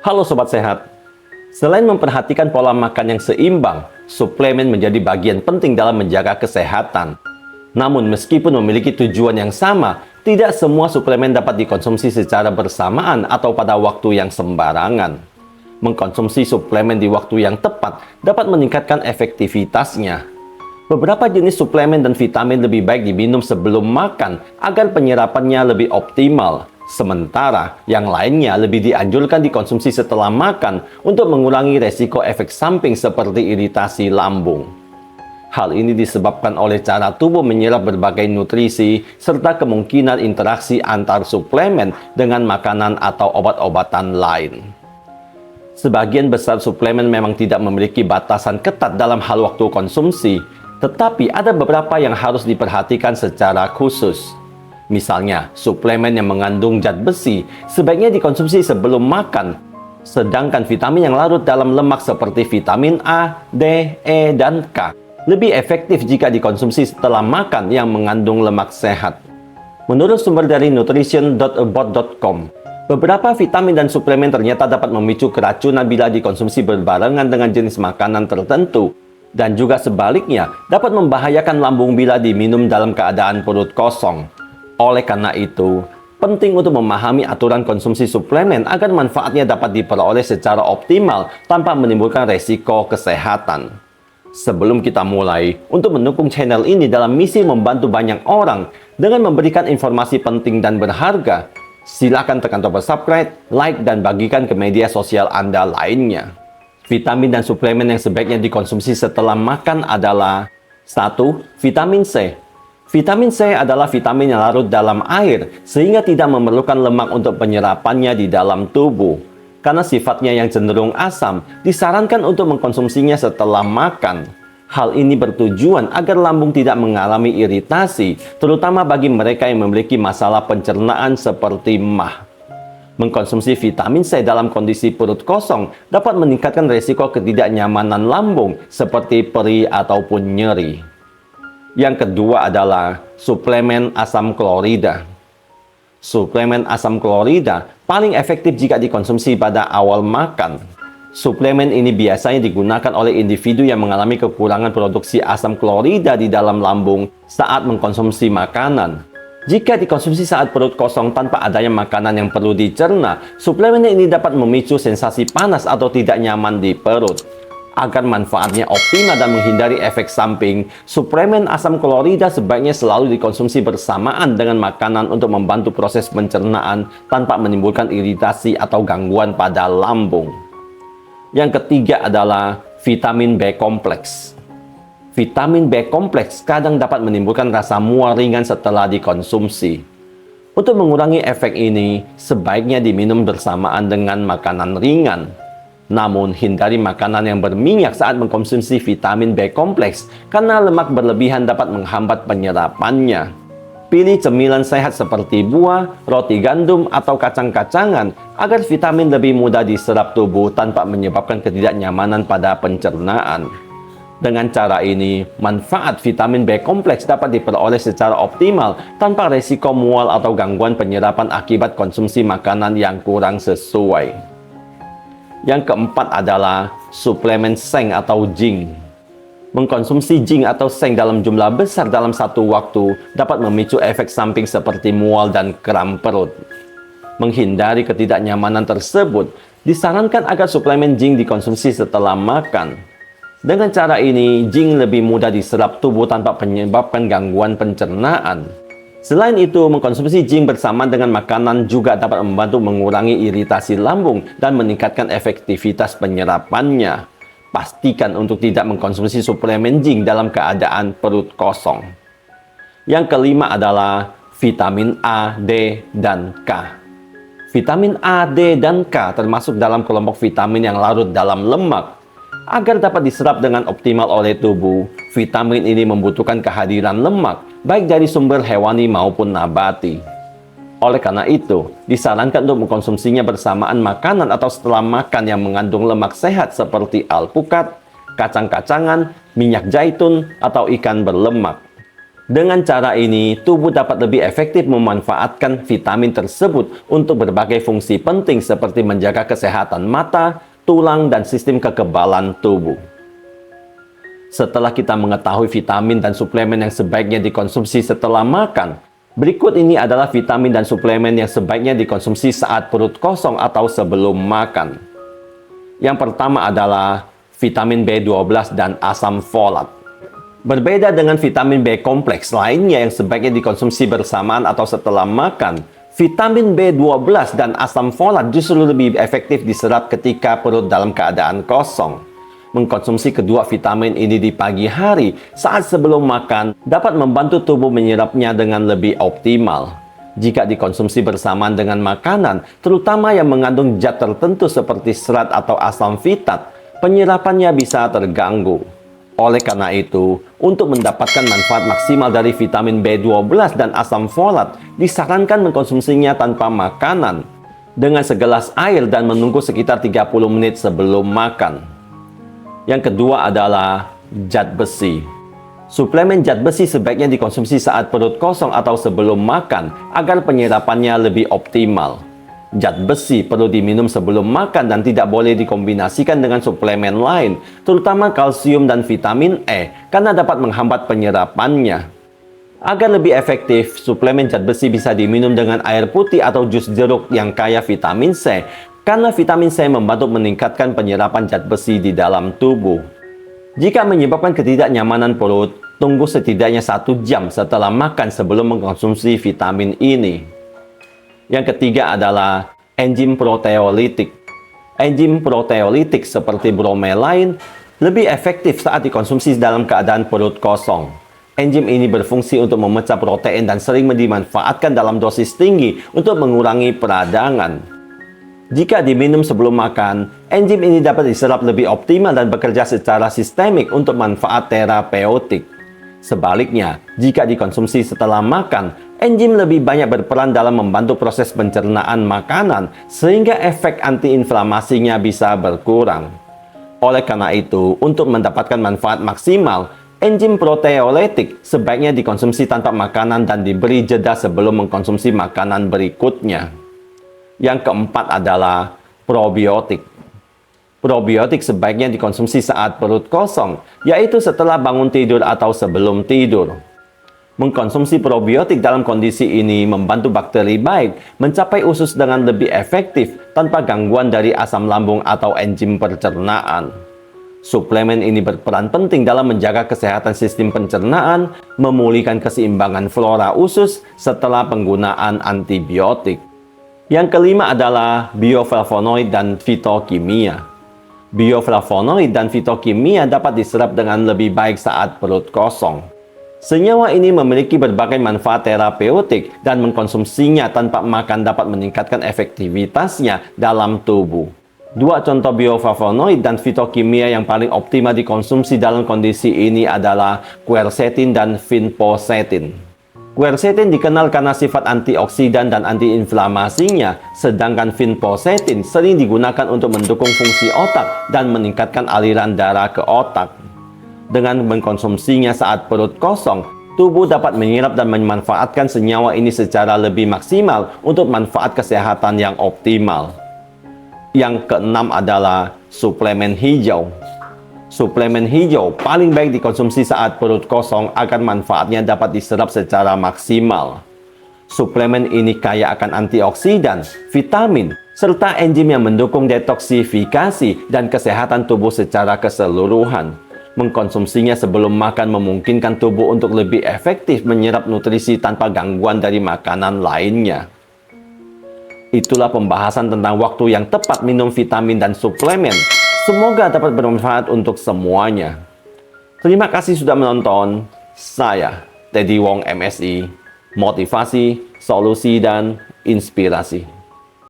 Halo Sobat Sehat, selain memperhatikan pola makan yang seimbang, suplemen menjadi bagian penting dalam menjaga kesehatan. Namun meskipun memiliki tujuan yang sama, tidak semua suplemen dapat dikonsumsi secara bersamaan atau pada waktu yang sembarangan. Mengkonsumsi suplemen di waktu yang tepat dapat meningkatkan efektivitasnya. Beberapa jenis suplemen dan vitamin lebih baik diminum sebelum makan agar penyerapannya lebih optimal. Sementara yang lainnya lebih dianjurkan dikonsumsi setelah makan untuk mengurangi resiko efek samping seperti iritasi lambung. Hal ini disebabkan oleh cara tubuh menyerap berbagai nutrisi serta kemungkinan interaksi antar suplemen dengan makanan atau obat-obatan lain. Sebagian besar suplemen memang tidak memiliki batasan ketat dalam hal waktu konsumsi, tetapi ada beberapa yang harus diperhatikan secara khusus. Misalnya, suplemen yang mengandung zat besi sebaiknya dikonsumsi sebelum makan. Sedangkan vitamin yang larut dalam lemak seperti vitamin A, D, E, dan K lebih efektif jika dikonsumsi setelah makan yang mengandung lemak sehat. Menurut sumber dari nutrition.about.com, beberapa vitamin dan suplemen ternyata dapat memicu keracunan bila dikonsumsi berbarengan dengan jenis makanan tertentu. Dan juga sebaliknya, dapat membahayakan lambung bila diminum dalam keadaan perut kosong. Oleh karena itu, penting untuk memahami aturan konsumsi suplemen agar manfaatnya dapat diperoleh secara optimal tanpa menimbulkan resiko kesehatan. Sebelum kita mulai, untuk mendukung channel ini dalam misi membantu banyak orang dengan memberikan informasi penting dan berharga, silakan tekan tombol subscribe, like, dan bagikan ke media sosial Anda lainnya. Vitamin dan suplemen yang sebaiknya dikonsumsi setelah makan adalah 1. Vitamin C. Vitamin C adalah vitamin yang larut dalam air sehingga tidak memerlukan lemak untuk penyerapannya di dalam tubuh. Karena sifatnya yang cenderung asam, disarankan untuk mengkonsumsinya setelah makan. Hal ini bertujuan agar lambung tidak mengalami iritasi, terutama bagi mereka yang memiliki masalah pencernaan seperti MAH. Mengkonsumsi vitamin C dalam kondisi perut kosong dapat meningkatkan risiko ketidaknyamanan lambung seperti perih ataupun nyeri. Yang kedua adalah suplemen asam klorida. Suplemen asam klorida paling efektif jika dikonsumsi pada awal makan. Suplemen ini biasanya digunakan oleh individu yang mengalami kekurangan produksi asam klorida di dalam lambung saat mengkonsumsi makanan. Jika dikonsumsi saat perut kosong tanpa adanya makanan yang perlu dicerna, suplemen ini dapat memicu sensasi panas atau tidak nyaman di perut. Agar manfaatnya optimal dan menghindari efek samping, suplemen asam klorida sebaiknya selalu dikonsumsi bersamaan dengan makanan untuk membantu proses pencernaan tanpa menimbulkan iritasi atau gangguan pada lambung. Yang ketiga adalah vitamin B kompleks. Vitamin B kompleks kadang dapat menimbulkan rasa mual ringan setelah dikonsumsi. Untuk mengurangi efek ini, sebaiknya diminum bersamaan dengan makanan ringan. Namun, hindari makanan yang berminyak saat mengkonsumsi vitamin B kompleks karena lemak berlebihan dapat menghambat penyerapannya. Pilih cemilan sehat seperti buah, roti gandum, atau kacang-kacangan agar vitamin lebih mudah diserap tubuh tanpa menyebabkan ketidaknyamanan pada pencernaan. Dengan cara ini, manfaat vitamin B kompleks dapat diperoleh secara optimal tanpa resiko mual atau gangguan penyerapan akibat konsumsi makanan yang kurang sesuai. Yang keempat adalah suplemen seng atau zinc. Mengkonsumsi zinc atau seng dalam jumlah besar dalam satu waktu dapat memicu efek samping seperti mual dan kram perut. Menghindari ketidaknyamanan tersebut, disarankan agar suplemen zinc dikonsumsi setelah makan. Dengan cara ini, zinc lebih mudah diserap tubuh tanpa menyebabkan gangguan pencernaan. Selain itu, mengkonsumsi zinc bersama dengan makanan juga dapat membantu mengurangi iritasi lambung dan meningkatkan efektivitas penyerapannya. Pastikan untuk tidak mengkonsumsi suplemen zinc dalam keadaan perut kosong. Yang kelima adalah vitamin A, D, dan K. Vitamin A, D, dan K termasuk dalam kelompok vitamin yang larut dalam lemak. Agar dapat diserap dengan optimal oleh tubuh, vitamin ini membutuhkan kehadiran lemak, baik dari sumber hewani maupun nabati. Oleh karena itu, disarankan untuk mengkonsumsinya bersamaan makanan atau setelah makan yang mengandung lemak sehat seperti alpukat, kacang-kacangan, minyak zaitun, atau ikan berlemak. Dengan cara ini, tubuh dapat lebih efektif memanfaatkan vitamin tersebut untuk berbagai fungsi penting seperti menjaga kesehatan mata, tulang, dan sistem kekebalan tubuh. Setelah kita mengetahui vitamin dan suplemen yang sebaiknya dikonsumsi setelah makan, berikut ini adalah vitamin dan suplemen yang sebaiknya dikonsumsi saat perut kosong atau sebelum makan. Yang pertama adalah vitamin B12 dan asam folat. Berbeda dengan vitamin B kompleks lainnya yang sebaiknya dikonsumsi bersamaan atau setelah makan, vitamin B12 dan asam folat justru lebih efektif diserap ketika perut dalam keadaan kosong. Mengkonsumsi kedua vitamin ini di pagi hari saat sebelum makan dapat membantu tubuh menyerapnya dengan lebih optimal. Jika dikonsumsi bersamaan dengan makanan, terutama yang mengandung zat tertentu seperti serat atau asam fitat, penyerapannya bisa terganggu. Oleh karena itu, untuk mendapatkan manfaat maksimal dari vitamin B12 dan asam folat, disarankan mengkonsumsinya tanpa makanan, dengan segelas air dan menunggu sekitar 30 menit sebelum makan. Yang kedua adalah zat besi. Suplemen zat besi sebaiknya dikonsumsi saat perut kosong atau sebelum makan, agar penyerapannya lebih optimal. Zat besi perlu diminum sebelum makan dan tidak boleh dikombinasikan dengan suplemen lain, terutama kalsium dan vitamin E, karena dapat menghambat penyerapannya. Agar lebih efektif, suplemen zat besi bisa diminum dengan air putih atau jus jeruk yang kaya vitamin C, karena vitamin C membantu meningkatkan penyerapan zat besi di dalam tubuh. Jika menyebabkan ketidaknyamanan perut, tunggu setidaknya 1 jam setelah makan sebelum mengkonsumsi vitamin ini. Yang ketiga adalah enzim proteolitik. Enzim proteolitik seperti bromelain lebih efektif saat dikonsumsi dalam keadaan perut kosong. Enzim ini berfungsi untuk memecah protein dan sering dimanfaatkan dalam dosis tinggi untuk mengurangi peradangan. Jika diminum sebelum makan, enzim ini dapat diserap lebih optimal dan bekerja secara sistemik untuk manfaat terapeutik. Sebaliknya, jika dikonsumsi setelah makan, enzim lebih banyak berperan dalam membantu proses pencernaan makanan sehingga efek antiinflamasinya bisa berkurang. Oleh karena itu, untuk mendapatkan manfaat maksimal, enzim proteolitik sebaiknya dikonsumsi tanpa makanan dan diberi jeda sebelum mengkonsumsi makanan berikutnya. Yang keempat adalah probiotik. Probiotik sebaiknya dikonsumsi saat perut kosong, yaitu setelah bangun tidur atau sebelum tidur. Mengkonsumsi probiotik dalam kondisi ini membantu bakteri baik mencapai usus dengan lebih efektif tanpa gangguan dari asam lambung atau enzim pencernaan. Suplemen ini berperan penting dalam menjaga kesehatan sistem pencernaan, memulihkan keseimbangan flora usus setelah penggunaan antibiotik. Yang kelima adalah bioflavonoid dan fitokimia. Bioflavonoid dan fitokimia dapat diserap dengan lebih baik saat perut kosong. Senyawa ini memiliki berbagai manfaat terapeutik dan mengkonsumsinya tanpa makan dapat meningkatkan efektivitasnya dalam tubuh. Dua contoh bioflavonoid dan fitokimia yang paling optimal dikonsumsi dalam kondisi ini adalah quercetin dan vinpocetin. Quercetin dikenal karena sifat antioksidan dan antiinflamasinya, sedangkan vinpocetin sering digunakan untuk mendukung fungsi otak dan meningkatkan aliran darah ke otak. Dengan mengkonsumsinya saat perut kosong, tubuh dapat menyerap dan memanfaatkan senyawa ini secara lebih maksimal untuk manfaat kesehatan yang optimal. Yang keenam adalah suplemen hijau. Suplemen hijau paling baik dikonsumsi saat perut kosong agar manfaatnya dapat diserap secara maksimal. Suplemen ini kaya akan antioksidan, vitamin, serta enzim yang mendukung detoksifikasi dan kesehatan tubuh secara keseluruhan. Mengkonsumsinya sebelum makan memungkinkan tubuh untuk lebih efektif menyerap nutrisi tanpa gangguan dari makanan lainnya. Itulah pembahasan tentang waktu yang tepat minum vitamin dan suplemen. Semoga dapat bermanfaat untuk semuanya. Terima kasih sudah menonton. Saya, Teddy Wong MSI, motivasi, solusi, dan inspirasi.